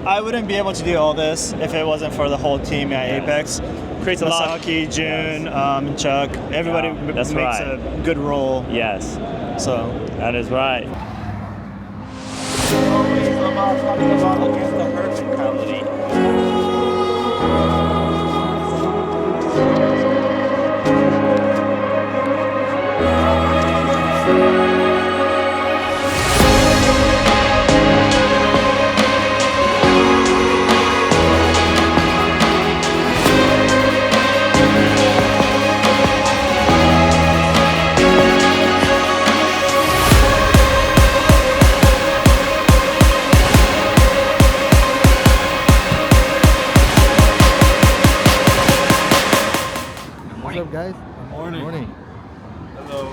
I wouldn't be able to do all this if it wasn't for the whole team at APEX. Creates a lot. Masaki, June, Chuck, everybody makes a good role. Yes. So that is right. What's up, guys? Morning. Morning. Hello.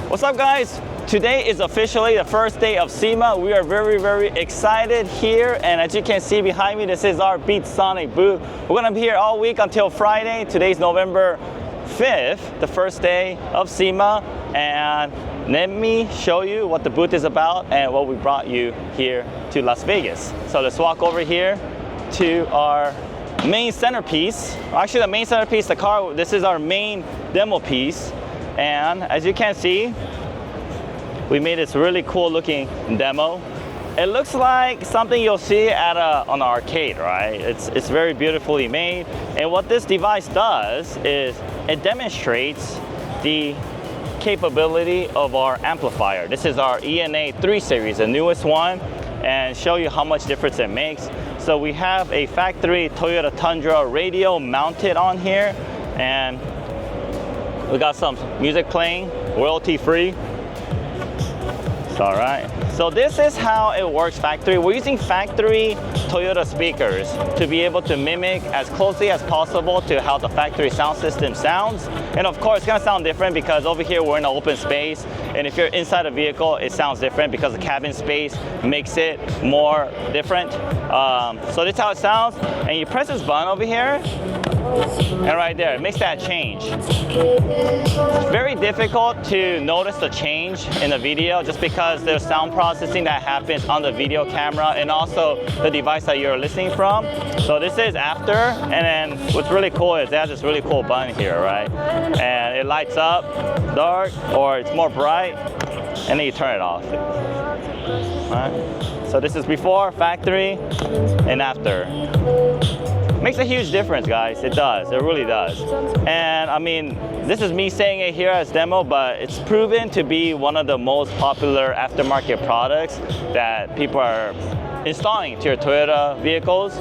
What's up, guys? Today is officially the first day of SEMA. We are very, very excited here, and as you can see behind me, this is our Beat Sonic booth. We're gonna be here all week until Friday. Today's November 5th, the first day of SEMA, and let me show you what the booth is about and what we brought you here to Las Vegas. So let's walk over here to our main centerpiece. Actually, the main centerpiece, the car, this is our main demo piece. And as you can see, we made this really cool looking demo. It looks like something you'll see at on an arcade, right? It's very beautifully made. And what this device does is it demonstrates the capability of our amplifier. This is our ENA 3 series, the newest one, and show you how much difference it makes. So we have a factory Toyota Tundra radio mounted on here, and we got some music playing, royalty free. All right, so this is how it works factory. We're using factory Toyota speakers to be able to mimic as closely as possible to how the factory sound system sounds. And of course, it's gonna sound different because over here we're in an open space, and if you're inside a vehicle, it sounds different because the cabin space makes it more different. So this is how it sounds, and you press this button over here, and right there, it makes that change. It's very difficult to notice the change in the video just because there's sound processing that happens on the video camera and also the device that you're listening from. So this is after, and then what's really cool is it has this really cool button here, right? And it lights up dark or it's more bright, and then you turn it off. All right. So this is before, factory, and after. Makes a huge difference, guys. It does. It really does. And I mean, this is me saying it here as demo, but it's proven to be one of the most popular aftermarket products that people are installing to your Toyota vehicles.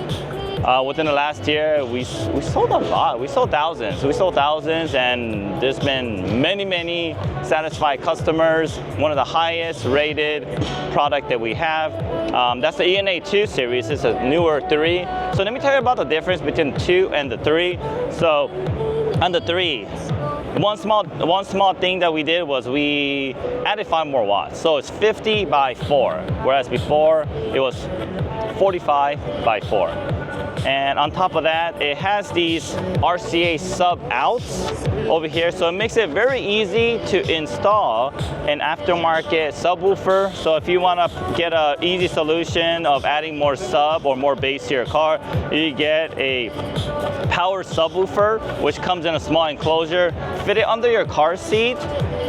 Within the last year, we sold a lot. We sold thousands. And there's been many satisfied customers. One of the highest rated product that we have. That's the ENA 2 series. It's a newer 3. So let me tell you about the difference between the 2 and the 3. So on the 3, one small thing that we did was we added 5 more watts. So it's 50 by 4, whereas before it was 45 by 4. And on top of that, it has these RCA sub outs over here. So it makes it very easy to install an aftermarket subwoofer. So if you want to get an easy solution of adding more sub or more bass to your car, you get a power subwoofer, which comes in a small enclosure. Fit it under your car seat,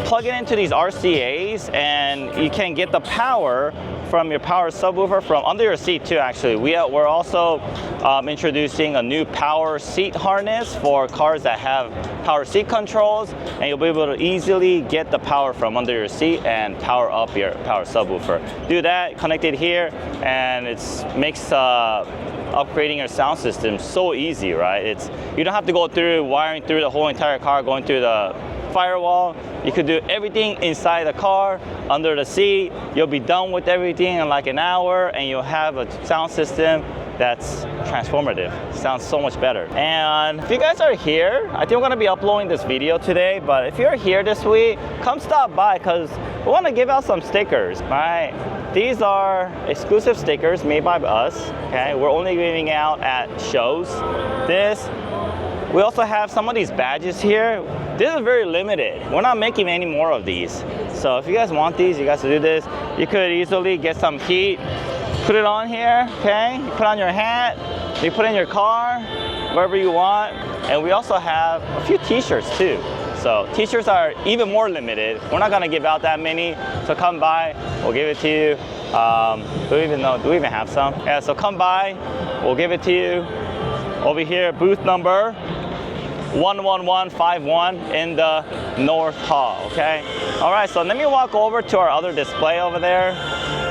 plug it into these RCAs, and you can get the power from your power subwoofer from under your seat too. Actually, we're also introducing a new power seat harness for cars that have power seat controls, and you'll be able to easily get the power from under your seat and power up your power subwoofer. Do that, connect it here, and it makes upgrading your sound system so easy, right? You don't have to go through wiring through the whole entire car, going through the firewall. You could do everything inside the car, under the seat. You'll be done with everything in like an hour, and you'll have a sound system that's transformative. Sounds so much better. And if you guys are here, I think we're gonna be uploading this video today, but if you're here this week, come stop by because we wanna give out some stickers, all right? These are exclusive stickers made by us, okay? We're only giving out at shows. We also have some of these badges here. This is very limited. We're not making any more of these. So if you guys want these, you guys to do this, you could easily get some heat, put it on here, okay? You put on your hat, you put it in your car, wherever you want. And we also have a few t-shirts too. So t-shirts are even more limited. We're not gonna give out that many. So come by, we'll give it to you. Do we even have some? Yeah, so come by, we'll give it to you. Over here, booth number 11151 in the North Hall, okay? All right, so let me walk over to our other display over there.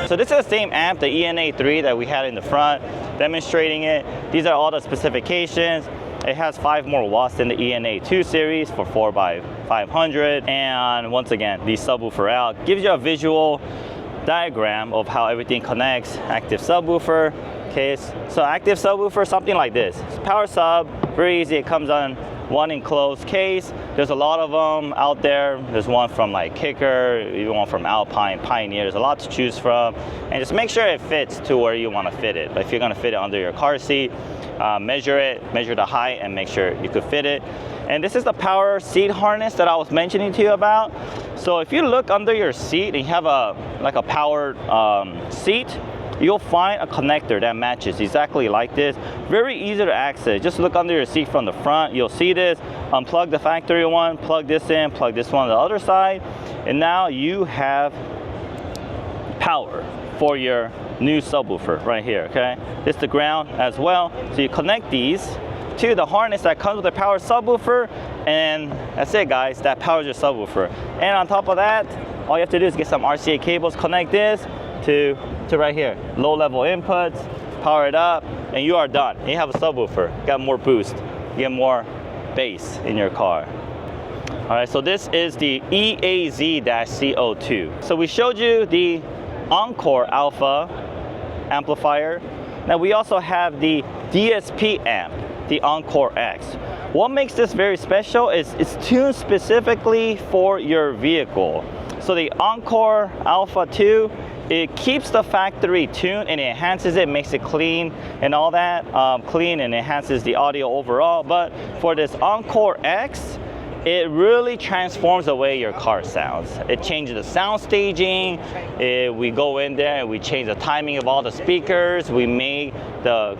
So this is the same amp, the ENA3 that we had in the front, demonstrating it. These are all the specifications. It has 5 more watts than the ENA2 series for 4x500. And once again, the subwoofer out gives you a visual diagram of how everything connects. Active subwoofer case. So active subwoofer, something like this. It's power sub, very easy. It comes on one enclosed case. There's a lot of them out there. There's one from like Kicker, even one from Alpine, Pioneer. There's a lot to choose from. And just make sure it fits to where you want to fit it. If you're going to fit it under your car seat, measure it, measure the height, and make sure you could fit it. And this is the power seat harness that I was mentioning to you about. So if you look under your seat and you have a powered seat, you'll find a connector that matches exactly like this. Very easy to access. Just look under your seat from the front. You'll see this. Unplug the factory one, plug this in, plug this one on the other side. And now you have power for your new subwoofer right here, okay? This is the ground as well. So you connect these to the harness that comes with the power subwoofer, and that's it, guys. That powers your subwoofer. And on top of that, all you have to do is get some RCA cables, connect this to right here. Low level inputs, power it up, and you are done. And you have a subwoofer. Got more boost, you get more bass in your car. All right, so this is the EAZ-CO2. So we showed you the Encore Alpha amplifier. Now we also have the DSP amp, the Encore X. What makes this very special is it's tuned specifically for your vehicle. So the Encore Alpha 2, it keeps the factory tuned and it enhances it, makes it clean and all that, clean, and enhances the audio overall. But for this Encore X, it really transforms the way your car sounds. It changes the sound staging. We go in there and we change the timing of all the speakers. We make the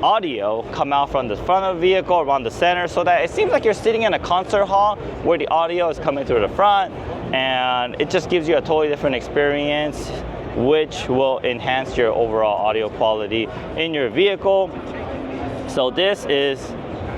audio come out from the front of the vehicle around the center so that it seems like you're sitting in a concert hall where the audio is coming through the front, and it just gives you a totally different experience, which will enhance your overall audio quality in your vehicle. So this is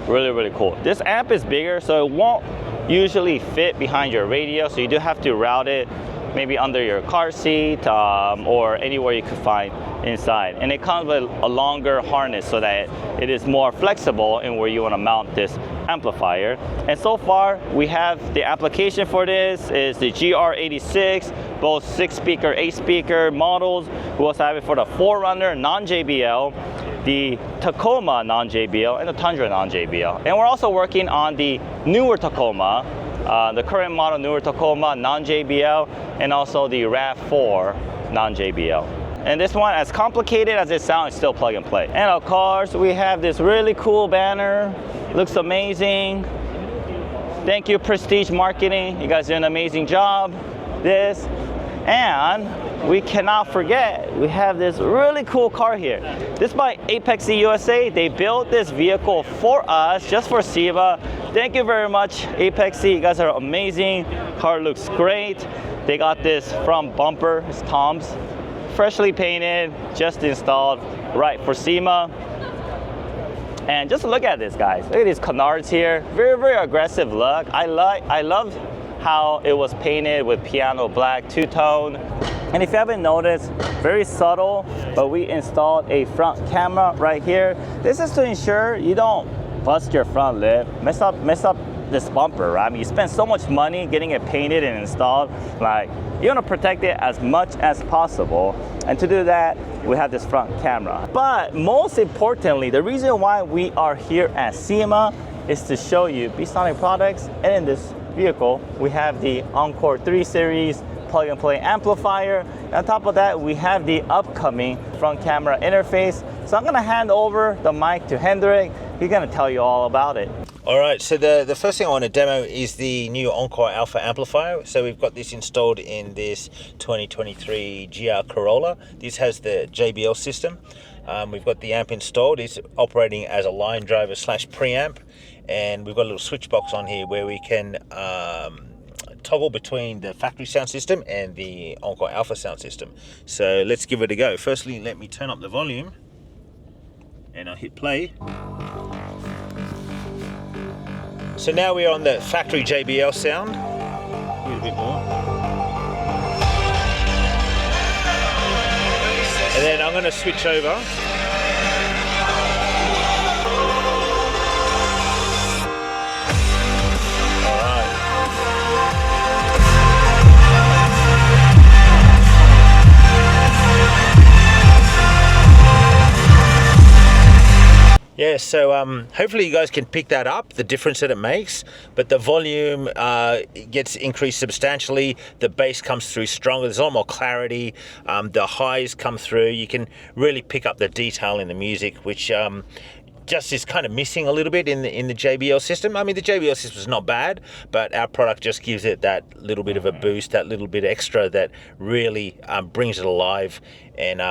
really, really cool. This amp is bigger, so it won't usually fit behind your radio, so you do have to route it maybe under your car seat or anywhere you could find inside. And it comes with a longer harness so that it is more flexible in where you want to mount this amplifier. And so far we have the application for this is the GR86, both 6-speaker, 8-speaker models. We also have it for the 4Runner non-JBL, the Tacoma non-JBL, and the Tundra non-JBL. And we're also working on the newer Tacoma, the current model newer Tacoma non-JBL, and also the RAV4 non-JBL. And this one, as complicated as it sounds, it's still plug and play. And of course, we have this really cool banner. Looks amazing. Thank you, Prestige Marketing. You guys did an amazing job. This. And we cannot forget, we have this really cool car here. This is by APEXi USA. They built this vehicle for us, just for SEMA. Thank you very much, APEXi. You guys are amazing. Car looks great. They got this from bumper, it's Tom's. Freshly painted, just installed, right for SEMA. And just look at this, guys. Look at these canards here. Very, very aggressive look. I love how it was painted with piano black, two-tone. And if you haven't noticed, very subtle, but we installed a front camera right here. This is to ensure you don't bust your front lip, mess up this bumper, right? I mean, you spend so much money getting it painted and installed. Like, you want to protect it as much as possible. And to do that, we have this front camera. But most importantly, the reason why we are here at SEMA is to show you Beatsonic products. And in this vehicle, we have the Encore 3 Series plug-and-play amplifier. And on top of that, we have the upcoming front camera interface. So I'm gonna hand over the mic to Hendrik. He's gonna tell you all about it. All right, so the first thing I want to demo is the new Encore Alpha amplifier. So we've got this installed in this 2023 GR Corolla. This has the JBL system. We've got the amp installed. It's operating as a line driver / preamp. And we've got a little switch box on here where we can toggle between the factory sound system and the Encore Alpha sound system. So let's give it a go. Firstly, let me turn up the volume and I'll hit play. So now we're on the factory JBL sound. A little bit more. And then I'm going to switch over. Yeah, so hopefully you guys can pick that up, the difference that it makes, but the volume gets increased substantially, the bass comes through stronger, there's a lot more clarity, the highs come through, you can really pick up the detail in the music, which just is kind of missing a little bit in the JBL system. I mean, the JBL system is not bad, but our product just gives it that little bit of a boost, that little bit extra that really brings it alive and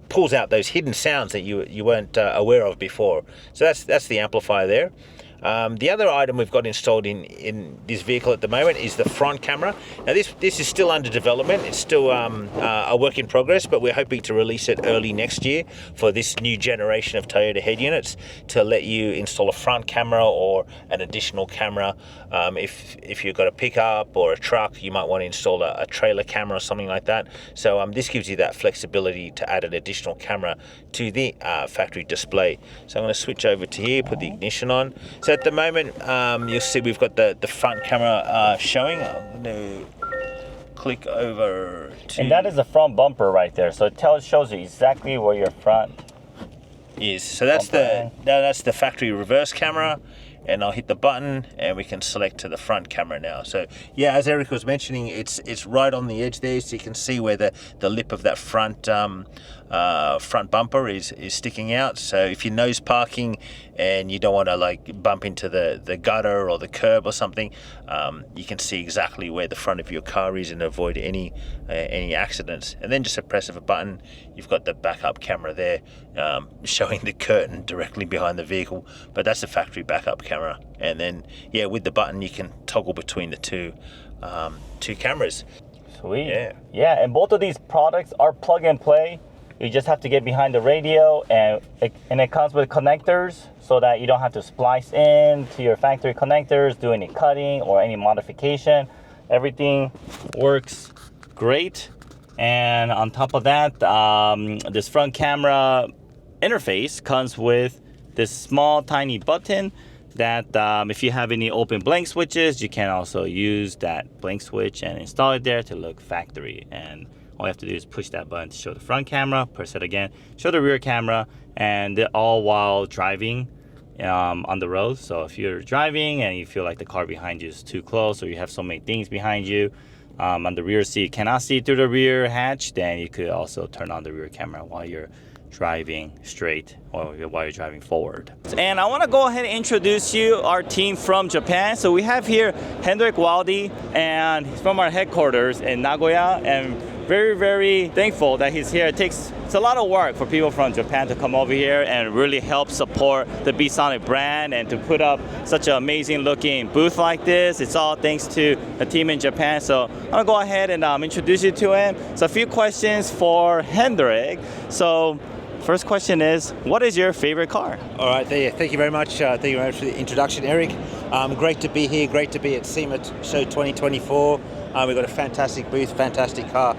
pulls out those hidden sounds that you weren't aware of before. So that's the amplifier there. The other item we've got installed in this vehicle at the moment is the front camera. Now this is still under development. It's still a work in progress, but we're hoping to release it early next year for this new generation of Toyota head units to let you install a front camera or an additional camera. If you've got a pickup or a truck, you might want to install a trailer camera or something like that. So this gives you that flexibility to add an additional camera to the factory display. So I'm going to switch over to here, put the ignition on. So at the moment, you'll see we've got the front camera showing. I'm going to click over to... And that is the front bumper right there. So it shows you exactly where your front is. So that's the factory reverse camera. And I'll hit the button and we can select to the front camera now. So yeah, as Eric was mentioning, it's right on the edge there, so you can see where the lip of that front bumper is sticking out. So if you're nose parking and you don't want to like bump into the gutter or the curb or something, you can see exactly where the front of your car is and avoid any accidents. And then just a press of a button, you've got the backup camera there showing the curtain directly behind the vehicle, but that's the factory backup camera. And then yeah, with the button you can toggle between the two cameras. Sweet. Yeah, and both of these products are plug and play. You just have to get behind the radio, and it comes with connectors so that you don't have to splice in to your factory connectors, do any cutting or any modification. Everything works great. And on top of that, this front camera interface comes with this small tiny button that if you have any open blank switches, you can also use that blank switch and install it there to look factory. And all you have to do is push that button to show the front camera, press it again, show the rear camera, and all while driving on the road. So if you're driving and you feel like the car behind you is too close, or you have so many things behind you, on the rear seat, cannot see through the rear hatch, then you could also turn on the rear camera while you're driving straight or while you're driving forward. And I want to go ahead and introduce you our team from Japan. So we have here Hendrik Waldi, and he's from our headquarters in Nagoya, and very, very thankful that he's here. It's a lot of work for people from Japan to come over here and really help support the Beatsonic brand and to put up such an amazing looking booth like this. It's all thanks to the team in Japan. So I'm gonna go ahead and introduce you to him. So a few questions for Hendrik. So first question is, what is your favorite car? All right, there. Thank you very much. Thank you very much for the introduction, Eric. Great to be here. Great to be at SEMA Show 2024. We've got a fantastic booth, fantastic car.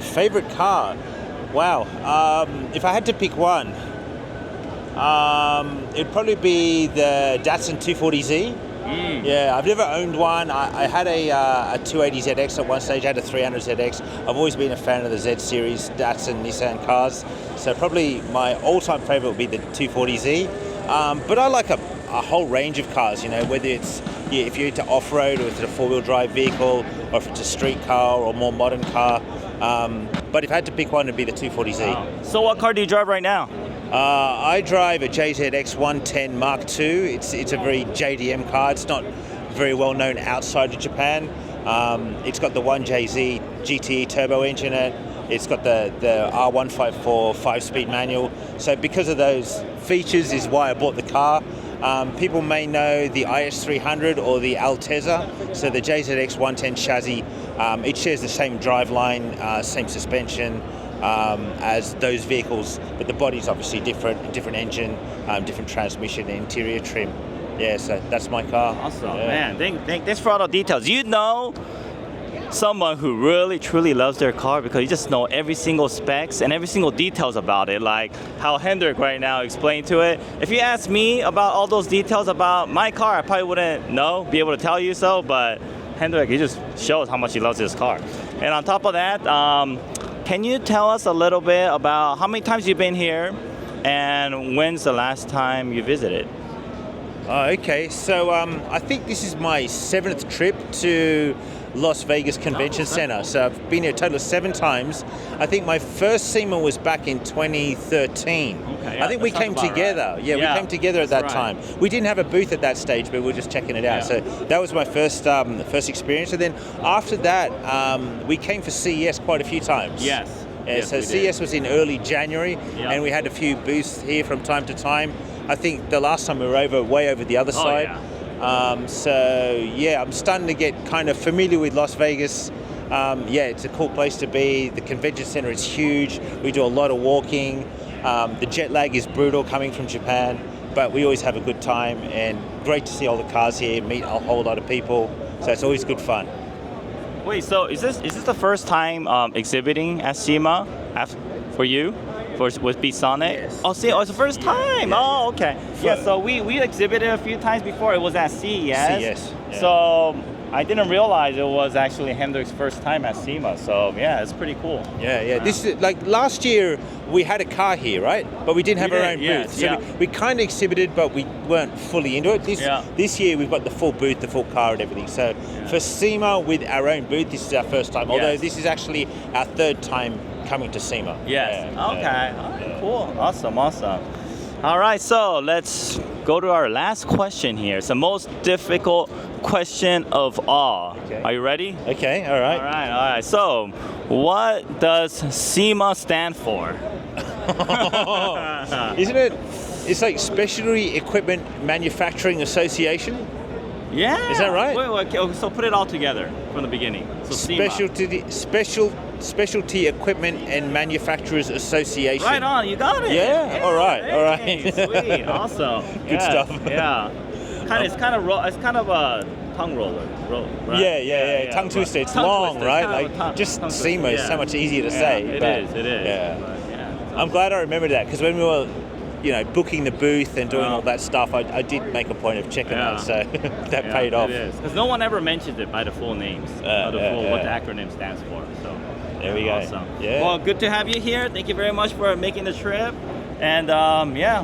Favorite car? Wow. If I had to pick one, it'd probably be the Datsun 240Z. Yeah, I've never owned one. I had a 280ZX at one stage. I had a 300ZX. I've always been a fan of the Z series, Datsun, Nissan cars. So probably my all-time favorite would be the 240Z. But I like a whole range of cars, you know, whether it's if you're into off-road or if it's a four-wheel drive vehicle or if it's a street car or a more modern car. But if I had to pick one, it'd be the 240Z. Wow. So what car do you drive right now? I drive a JZX 110 Mark II. It's a very JDM car. It's not very well known outside of Japan. It's got the 1JZ GTE turbo engine in it. It's got the R154 5-speed manual. So because of those features is why I bought the car. People may know the IS300 or the Altezza. So the JZX 110 chassis, it shares the same driveline, same suspension, as those vehicles, but the body's obviously different engine, different transmission, interior trim. Yeah, so that's my car. Awesome, yeah. man. Thanks for all the details. You know someone who really truly loves their car because you just know every single specs and every single details about it, like how Hendrik right now explained to it. If you ask me about all those details about my car, I probably wouldn't be able to tell you so, but Hendrik, he just shows how much he loves his car. And on top of that, can you tell us a little bit about how many times you've been here and when's the last time you visited? Okay, so I think this is my 7th trip to Las Vegas Convention Center. So I've been here a total of 7 times. I think my first SEMA was back in 2013. Okay, I think we came together. Right. Yeah, we came together at that time. We didn't have a booth at that stage, but we were just checking it out. So that was my first experience. And then after that, we came for CES quite a few times. Yes. So CES was in early January, and we had a few booths here from time to time. I think the last time we were way over the other side. Yeah. So yeah, I'm starting to get kind of familiar with Las Vegas. Yeah, it's a cool place to be. The convention center is huge. We do a lot of walking. The jet lag is brutal coming from Japan, but we always have a good time and great to see all the cars here, meet a whole lot of people. So it's always good fun. Wait, so is this the first time exhibiting at SEMA for you? With Beat Sonic? Yes. Oh, see, it's the first time. Yeah. Oh, okay. Yeah, so we exhibited a few times before. It was at CES. Yeah. So I didn't realize it was actually Hendrik's first time at SEMA. So yeah, it's pretty cool. Yeah. This is like last year we had a car here, right? But we didn't have our own booth. So we kind of exhibited, but we weren't fully into it. This year we've got the full booth, the full car and everything. So for SEMA with our own booth, this is our first time. Although this is actually our 3rd time coming to SEMA. Yes. Okay. Cool. Awesome. All right. So let's go to our last question here. It's the most difficult question of all. Okay. Are you ready? Okay. All right. All right. So, what does SEMA stand for? Isn't it? It's like Specialty Equipment Manufacturing Association. Yeah. Is that right? Wait, okay, so put it all together from the beginning. So SEMA. Specialty Equipment and Manufacturers Association. Right on, you got it. Yeah. All right. Sweet. Awesome. Good stuff. Yeah. It's kind of a tongue roller. Right? Yeah. Tongue twister. It's long, right? Like just SEMA is so much easier to say. It is. Yeah. But, I'm glad I remembered that because when we were, booking the booth and doing all that stuff, I did make a point of checking that, so that paid off. It is because no one ever mentions it by the full names, what the acronym stands for. So there we go. Awesome. Yeah. Well, good to have you here. Thank you very much for making the trip, and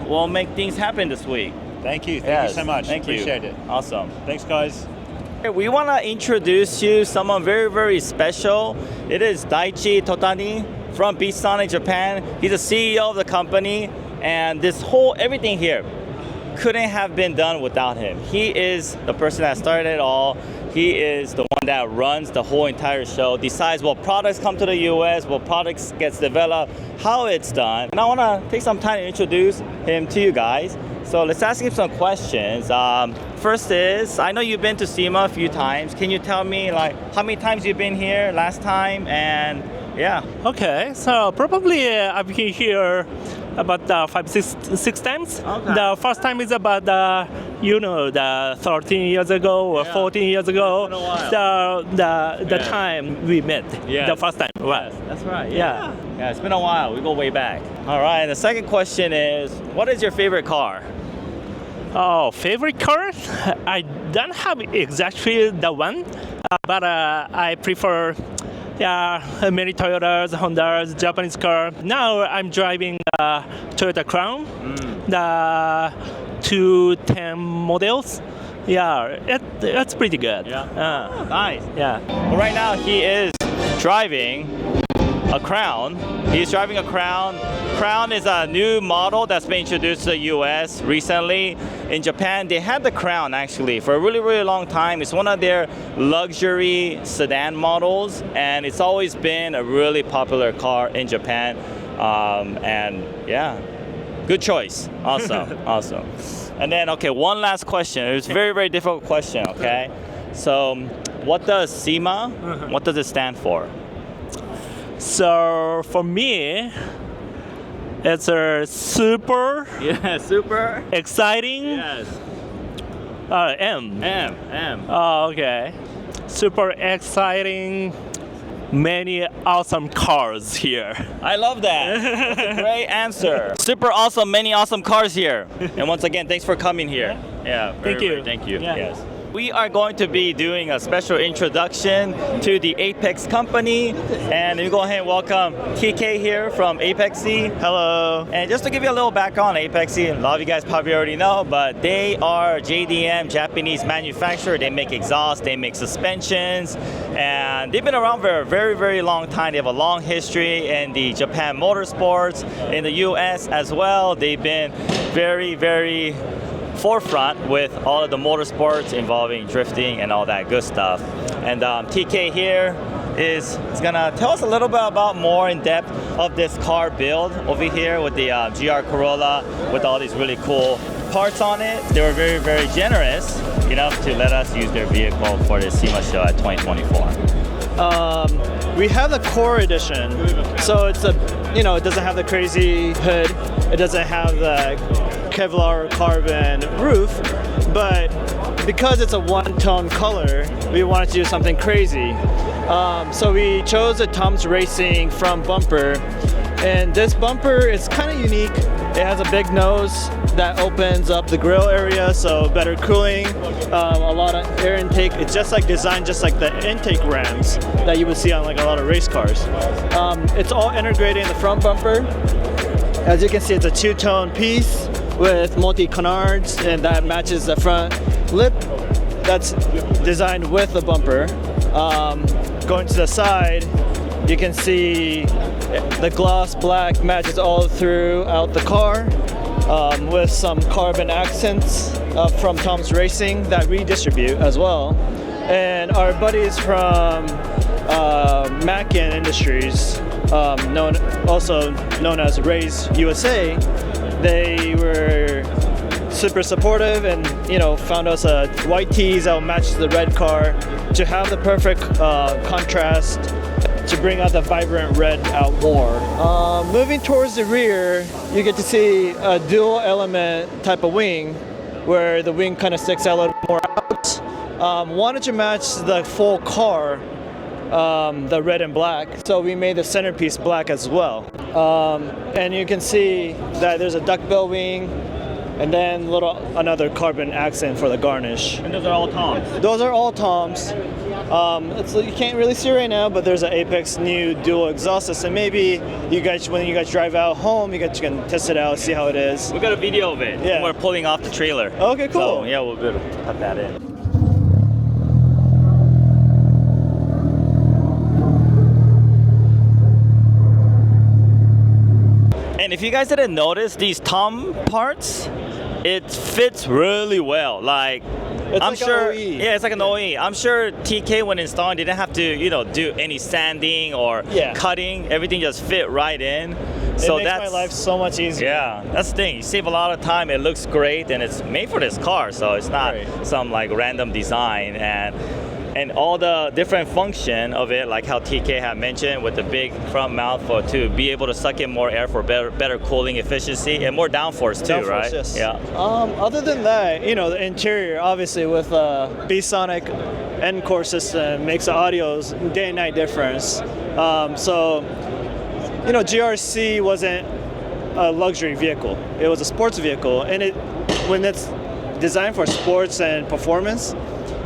we'll make things happen this week. Thank you so much. Thank you. Appreciate it. Awesome. Thanks, guys. We want to introduce you someone very, very special. It is Daichi Totani from Beat Sonic Japan. He's the CEO of the company, and everything here couldn't have been done without him. He is the person that started it all. He is the one that runs the whole entire show, decides what products come to the US, what products gets developed, how it's done. And I want to take some time to introduce him to you guys. So let's ask him some questions. First is, I know you've been to SEMA a few times. Can you tell me how many times you've been here last time? And Okay, so probably I've been here about 5-6 times. Okay. The first time is about the 13 years ago or 14 years ago. It's been a while. The time we met. Yes. The first time. Yes, that's right. Yeah. Yeah, it's been a while. We go way back. All right. And the second question is, what is your favorite car? Oh, favorite car? I don't have exactly the one, but I prefer many Toyotas, Hondas, Japanese car. Now I'm driving Toyota Crown, the 210 models. Yeah, it's pretty good. Yeah. Nice. Yeah. Well, right now he is driving a Crown. He's driving a Crown. Crown is a new model that's been introduced to the US recently. In Japan, they had the Crown actually for a really, really long time. It's one of their luxury sedan models, and it's always been a really popular car in Japan. And yeah, good choice. Awesome, awesome. And then, okay, one last question. It's a very, very difficult question, okay? So, what does SEMA, what does it stand for? So for me, it's a super Yeah, super. exciting. Yes. M. Oh, okay. Super exciting. Many awesome cars here. I love that. That's a great answer. Super awesome, many awesome cars here. And once again, thanks for coming here. Yeah, Thank you. Thank you. Yeah. Yes. We are going to be doing a special introduction to the APEX company, and we go ahead and welcome TK here from APEXi. Hello. And just to give you a little background on APEXi, a lot of you guys probably already know, but they are JDM, Japanese manufacturer. They make exhaust, they make suspensions, and they've been around for a very, very long time. They have a long history in the Japan motorsports, in the US as well. They've been very, very forefront with all of the motorsports involving drifting and all that good stuff. And TK here is gonna tell us a little bit about more in depth of this car build over here with the GR Corolla with all these really cool parts on it. They were very, very generous enough to let us use their vehicle for the SEMA show at 2024. We have the Core Edition, so it's it doesn't have the crazy hood, it doesn't have the Kevlar carbon roof, but because it's a one-tone color, we wanted to do something crazy. So we chose a Tom's Racing front bumper, and this bumper is kind of unique. It has a big nose that opens up the grill area, so better cooling, a lot of air intake. It's just like designed just like the intake rams that you would see on like a lot of race cars. It's all integrated in the front bumper. As you can see, it's a two-tone piece with multi-canards, and that matches the front lip that's designed with the bumper. Going to the side, you can see the gloss black matches all throughout the car, with some carbon accents from Tom's Racing that redistribute as well. And our buddies from Mackin Industries, also known as Rays USA, they were super supportive and found us a white tees that will match the red car to have the perfect contrast to bring out the vibrant red out more. Moving towards the rear, you get to see a dual element type of wing where the wing kind of sticks out a little more out. Wanted to match the full car, the red and black, so we made the centerpiece black as well. And you can see that there's a duckbill wing and then another carbon accent for the garnish. And those are all Toms? Those are all Toms. You can't really see right now, but there's an APEX new dual exhaust system. Maybe when you guys drive out home, you can test it out, see how it is. We got a video of it. Yeah. We're pulling off the trailer. Okay, cool. So yeah, we'll be able to cut that in. And if you guys didn't notice, these Tom parts, it fits really well. Like, It's I'm like sure, an OE. yeah, it's like an OE. I'm sure TK when installing didn't have to, do any sanding or cutting. Everything just fit right in. So it makes that's my life so much easier. Yeah, that's the thing. You save a lot of time. It looks great, and it's made for this car, so it's not some like random design. And all the different function of it, like how TK had mentioned, with the big front mouth to be able to suck in more air for better cooling efficiency and more downforce too, Downforce, right? yes. Yeah. Other than that, the interior, obviously with B-Sonic Encore system, makes the audio's day and night difference. GRC wasn't a luxury vehicle; it was a sports vehicle, and when it's designed for sports and performance,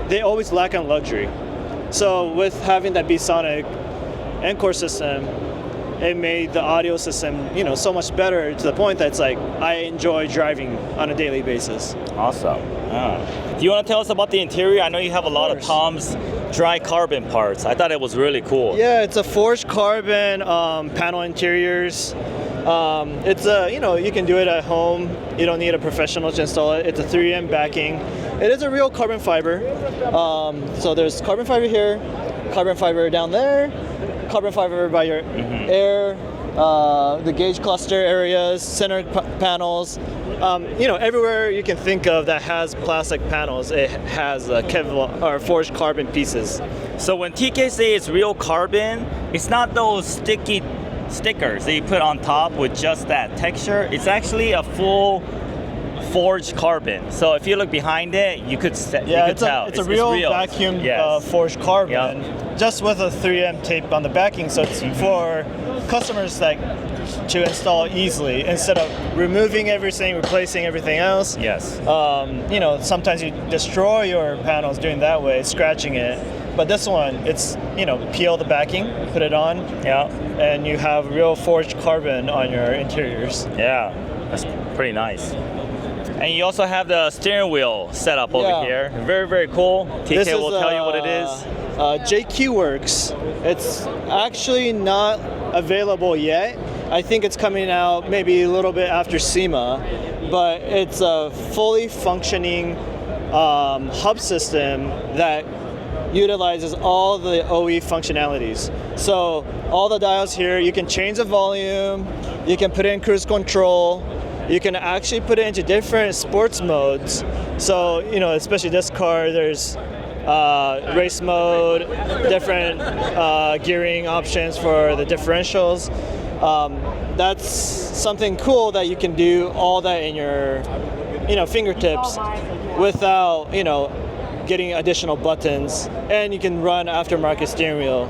they always lack on luxury. So with having that Beatsonic Encore system, it made the audio system, so much better to the point that it's like I enjoy driving on a daily basis. Awesome. Do you want to tell us about the interior? I know you have a lot of Tom's dry carbon parts. I thought it was really cool. Yeah, it's a forged carbon panel interiors. It's you can do it at home. You don't need a professional to install it. It's a 3M backing. It is a real carbon fiber. So there's carbon fiber here, carbon fiber down there, carbon fiber by your air, the gauge cluster areas, center panels. Everywhere you can think of that has plastic panels, it has Kevlar or forged carbon pieces. So when TK say it's real carbon, it's not those sticky stickers that you put on top with just that texture. It's actually a full forged carbon. So if you look behind it, you could tell. It's a real vacuum forged carbon, just with a 3M tape on the backing. So it's for customers to install easily instead of removing everything, replacing everything else. Yes. Sometimes you destroy your panels doing that way, scratching it. But this one, it's, peel the backing, put it on, and you have real forged carbon on your interiors. Yeah, that's pretty nice. And you also have the steering wheel set up over here. Very, very cool. TK will tell you what it is. JQ Works. It's actually not available yet. I think it's coming out maybe a little bit after SEMA, but it's a fully functioning hub system that utilizes all the OE functionalities. So all the dials here, you can change the volume, you can put in cruise control, you can actually put it into different sports modes. So, especially this car, there's race mode, different gearing options for the differentials. That's something cool that you can do all that in your, fingertips without, getting additional buttons, and you can run aftermarket steering wheel.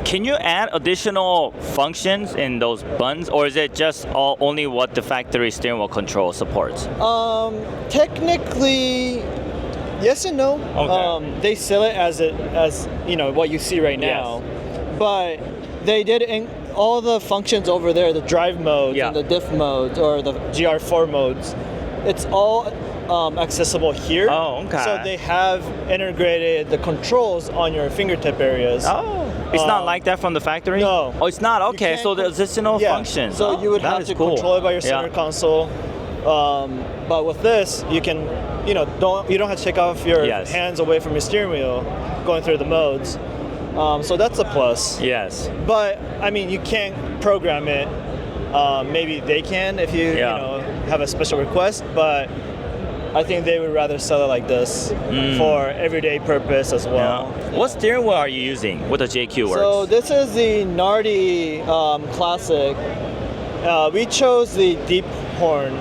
Can you add additional functions in those buttons, or is it just only what the factory steering wheel control supports? Technically, yes and no. Okay. They sell it as what you see right now, but they did all the functions over there, the drive modes and the diff modes or the GR4 modes. It's all accessible here. Oh, okay. So they have integrated the controls on your fingertip areas. Oh, it's not like that from the factory? No. Oh, it's not? Okay, so there's additional functions. So you would have to control it by your center console. But with this, you can, you don't have to take off your hands away from your steering wheel going through the modes. So that's a plus. Yes. But, you can't program it. Maybe they can if you, have a special request, but I think they would rather sell it like this for everyday purpose as well. Yeah. What steering wheel are you using with the JQ Works? So this is the Nardi Classic. We chose the deep horn.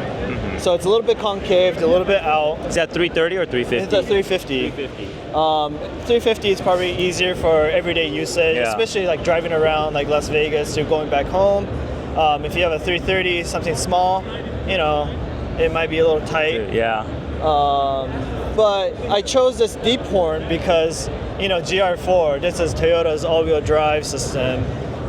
So it's a little bit concave, a little bit out. Is that 330 or 350? It's a 350. 350 is probably easier for everyday usage, especially like driving around like Las Vegas or going back home. If you have a 330, something small, it might be a little tight. Yeah. But I chose this deep horn because, GR4, this is Toyota's all-wheel drive system.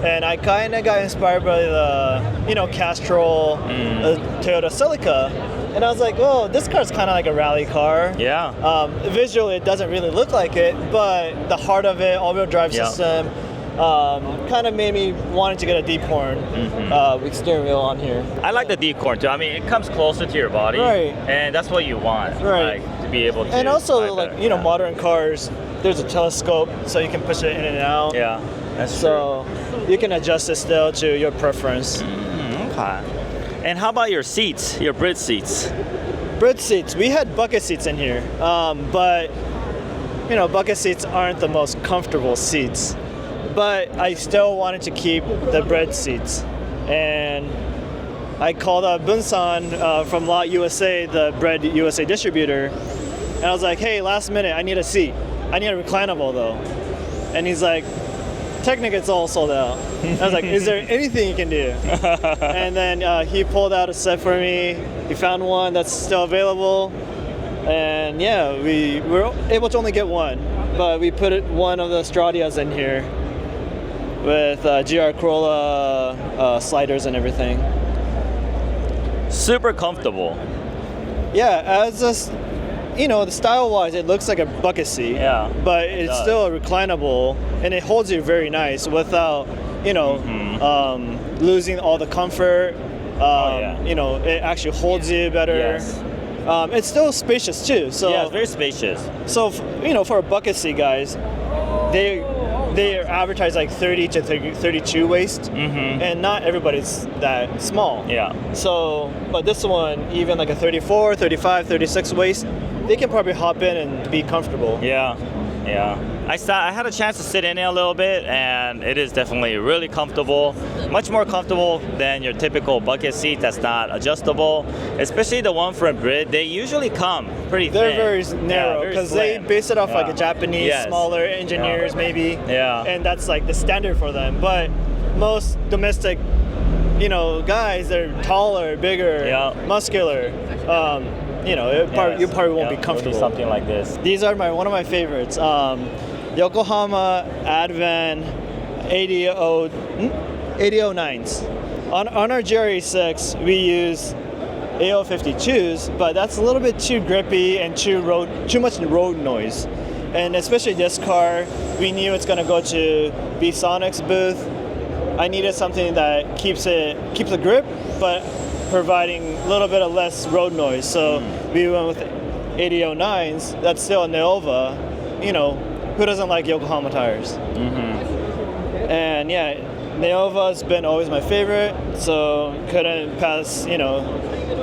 And I kind of got inspired by the, Castrol, the Toyota Celica. And I was like, oh, this car's kind of like a rally car. Yeah. Visually, it doesn't really look like it, but the heart of it, all-wheel drive system, kind of made me wanted to get a deep horn with steering wheel on here. I like the deep horn too. It comes closer to your body, and that's what you want, to be able to. And also, modern cars, there's a telescope, so you can push it in and out. Yeah, that's true. You can adjust it still to your preference. Okay. And how about your seats, your Brit seats? Brit seats, we had bucket seats in here, but bucket seats aren't the most comfortable seats. But I still wanted to keep the bread seats. And I called up Bunsan from Lot USA, the Bread USA distributor. And I was like, hey, last minute, I need a seat. I need a reclinable though. And he's like, technically it's all sold out. I was like, is there anything you can do? And then he pulled out a set for me. He found one that's still available. And yeah, we were able to only get one, but we put one of the Stradias in here with GR Corolla sliders and everything. Super comfortable. Yeah, as a, you know, the style-wise, it looks like a bucket seat. Yeah, but it's still reclinable, and it holds you very nice without, you know, losing all the comfort. You know, it actually holds you better. Yes. It's still spacious too. So yeah, it's very spacious. So you know, for a bucket seat, guys, they advertise like 30 to 32 waist, and not everybody's that small. Yeah. So, but this one, even like a 34, 35, 36 waist, they can probably hop in and be comfortable. Yeah, yeah. I had a chance to sit in it a little bit, and it is definitely really comfortable. Much more comfortable than your typical bucket seat that's not adjustable. Especially the one from Brit, they usually come pretty They're thin. very narrow because they base it off like a Japanese, smaller engineers maybe. Yeah. And that's like the standard for them. But most domestic, you know, guys, they're taller, bigger, muscular. You know, you probably won't be comfortable. Something like this. These are one of my favorites. Yokohama Advan 8009s. On our GRE6, we use AO52s, but that's a little bit too grippy and too much road noise. And especially this car, we knew it's going to go to B-Sonic's booth. I needed something that keeps the grip, but providing a little bit of less road noise. So we went with 8009s. That's still a Neova. You know, who doesn't like Yokohama tires? And yeah, Neova's been always my favorite, so couldn't pass, you know,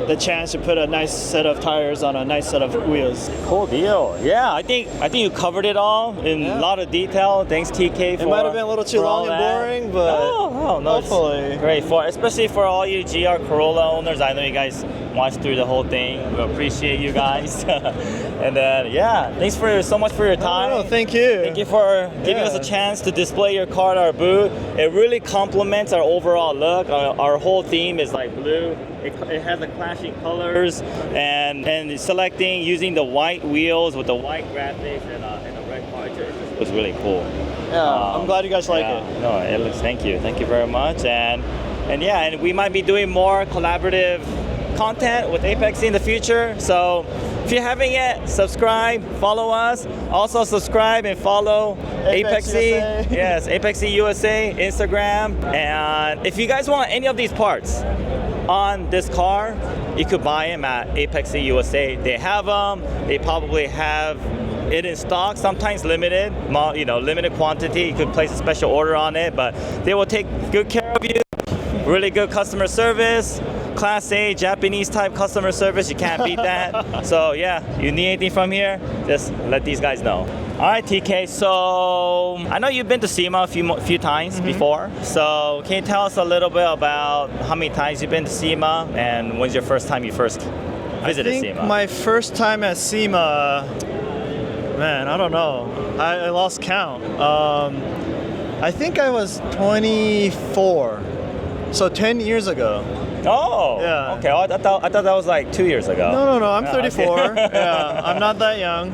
the chance to put a nice set of tires on a nice set of wheels. Cool deal. Yeah, I think you covered it all in a lot of detail. Thanks, TK. It might have been a little too long and boring, but no, hopefully great. Especially for all you GR Corolla owners, I know you guys watched through the whole thing. We appreciate you guys. And then thanks so much for your time. No, thank you. Thank you for giving us a chance to display your car at our booth. It really complements our overall look. Our whole theme is like blue. It has the clashing colors, and selecting using the white wheels with the white graphics and a red car. It was really cool. Yeah, I'm glad you guys like it. No, it looks. Thank you very much. And we might be doing more collaborative content with APEXi in the future. So if you haven't yet, subscribe, follow us. Also subscribe and follow APEXi. Yes, APEXi USA, Instagram. And if you guys want any of these parts on this car, you could buy them at APEXi USA. They have them. They probably have it in stock, sometimes limited, limited quantity. You could place a special order on it, but they will take good care of you. Really good customer service. Class A Japanese type customer service, you can't beat that. So yeah, you need anything from here, just let these guys know. All right, TK, so I know you've been to SEMA a few times before, so can you tell us a little bit about how many times you've been to SEMA and when's your first time you visited SEMA? My first time at SEMA, man, I don't know. I lost count. I think I was 24, so 10 years ago. Oh, yeah. Okay. I thought that was like 2 years ago. No. I'm 34. Okay. Yeah, I'm not that young.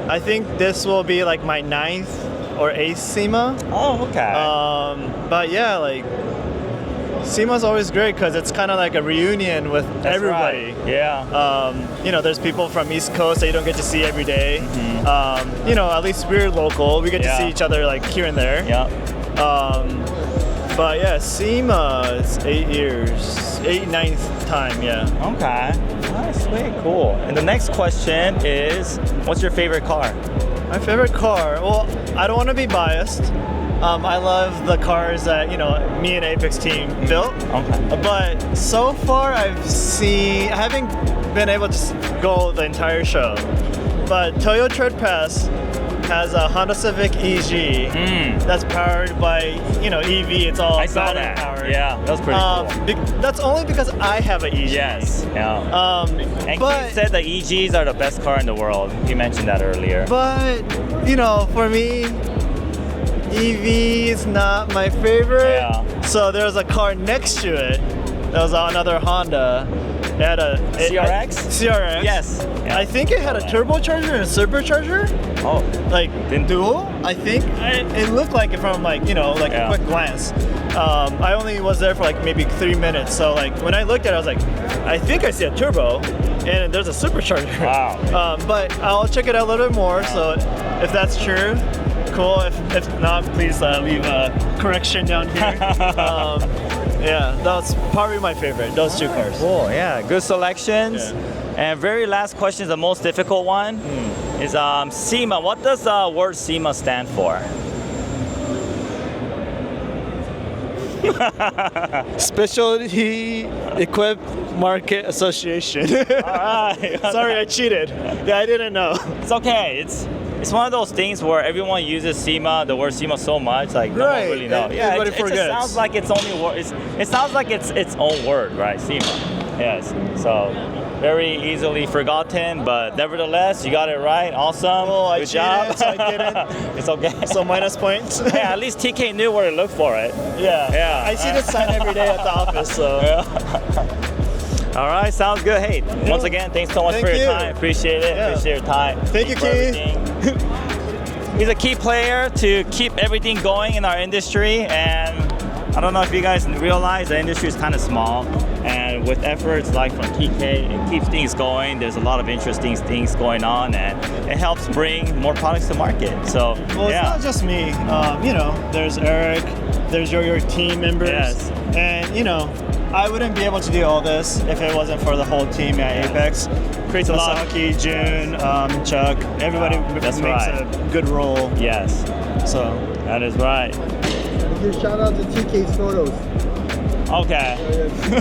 I think this will be like my 9th or 8th SEMA. Oh, okay. But yeah, like SEMA's always great because it's kind of like a reunion with everybody. Right. Yeah. You know, there's people from East Coast that you don't get to see every day. You know, at least we're local. We get to see each other like here and there. Yeah. But yeah, SEMA, it's 8 years, 9th time, yeah. Okay, nice, sweet, cool. And the next question is, what's your favorite car? My favorite car, well, I don't want to be biased. I love the cars that, me and Apex team built. Okay. But so far I haven't been able to go the entire show. But Toyo Tread Pass has a Honda Civic EG that's powered by, EV. It's all battery powered. Yeah, that's pretty cool. That's only because I have an EG. Yes. Yeah. And you said the EGs are the best car in the world. You mentioned that earlier. But for me, EV is not my favorite. Yeah. So there's a car next to it. That was another Honda. It had a CRX? CRX. Yes. I think it had a turbocharger and a supercharger. Oh. Like dual, I think. It looked like it from like, you know, like a quick glance. I only was there for like maybe 3 minutes. So like when I looked at it, I was like, I think I see a turbo and there's a supercharger. Wow. But I'll check it out a little bit more. So if that's true, cool. If not, please leave a correction down here. Yeah, that's probably my favorite, those two cars. Cool, yeah, good selections. And very last question is the most difficult one. Is SEMA. What does the word SEMA stand for? Specialty Equipped Market Association. Alright. Sorry, I cheated. Yeah, I didn't know. It's okay. It's one of those things where everyone uses SEMA, the word SEMA, so much, like no one really knows. Yeah, everybody it just forgets. sounds like its only word. It sounds like it's its own word, right? SEMA. Yes. So very easily forgotten, but nevertheless, you got it right. Awesome. Oh, I Good job. cheated, so I didn't. It's okay. So minus points. Yeah, at least TK knew where to look for it. Yeah. Yeah. I see this sign every day at the office, so. All right, sounds good. Hey, once again, thanks so much Thank for your you. time. Appreciate it. Yeah. Appreciate your time. Thank you, for Keith. everything. He's a key player to keep everything going in our industry, and I don't know if you guys realize the industry is kind of small, and with efforts like from TK, it keeps things going. There's a lot of interesting things going on, and it helps bring more products to market. So, Well, yeah. it's not just me. You know, there's Eric, there's your team members. Yes. And, you know, I wouldn't be able to do all this if it wasn't for the whole team at APEX. Creates a lot. Masaki, June, Chuck, everybody That's makes right. a good role. Yes, So, that is right. Give shout out to TK's photos. Okay.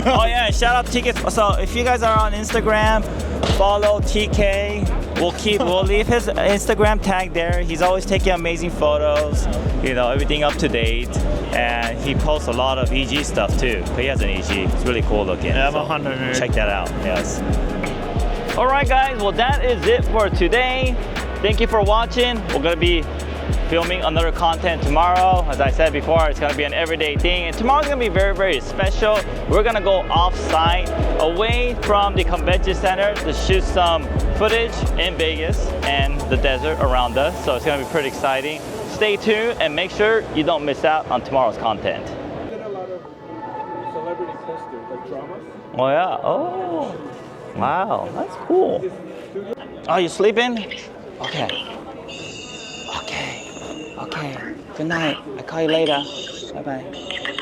Oh yeah, shout out to TK. So if you guys are on Instagram, follow TK. We'll leave his Instagram tag there. He's always taking amazing photos, you know, everything up to date. And he posts a lot of EG stuff too. He has an EG. It's really cool looking. yeah, I'm So a Honda nerd. check that out. Yes. All right, guys. Well, that is it for today. Thank you for watching. We're gonna be filming another content tomorrow. As I said before, it's gonna be an everyday thing. And tomorrow's gonna be very, very special. We're gonna go off-site, away from the convention center to shoot some footage in Vegas and the desert around us. So it's gonna be pretty exciting. Stay tuned and make sure you don't miss out on tomorrow's content. did a lot of celebrity posters, like dramas. Oh yeah, oh, wow, that's cool. Oh, you sleeping? Okay. Okay. Okay. Good night. I'll call you later. Bye-bye.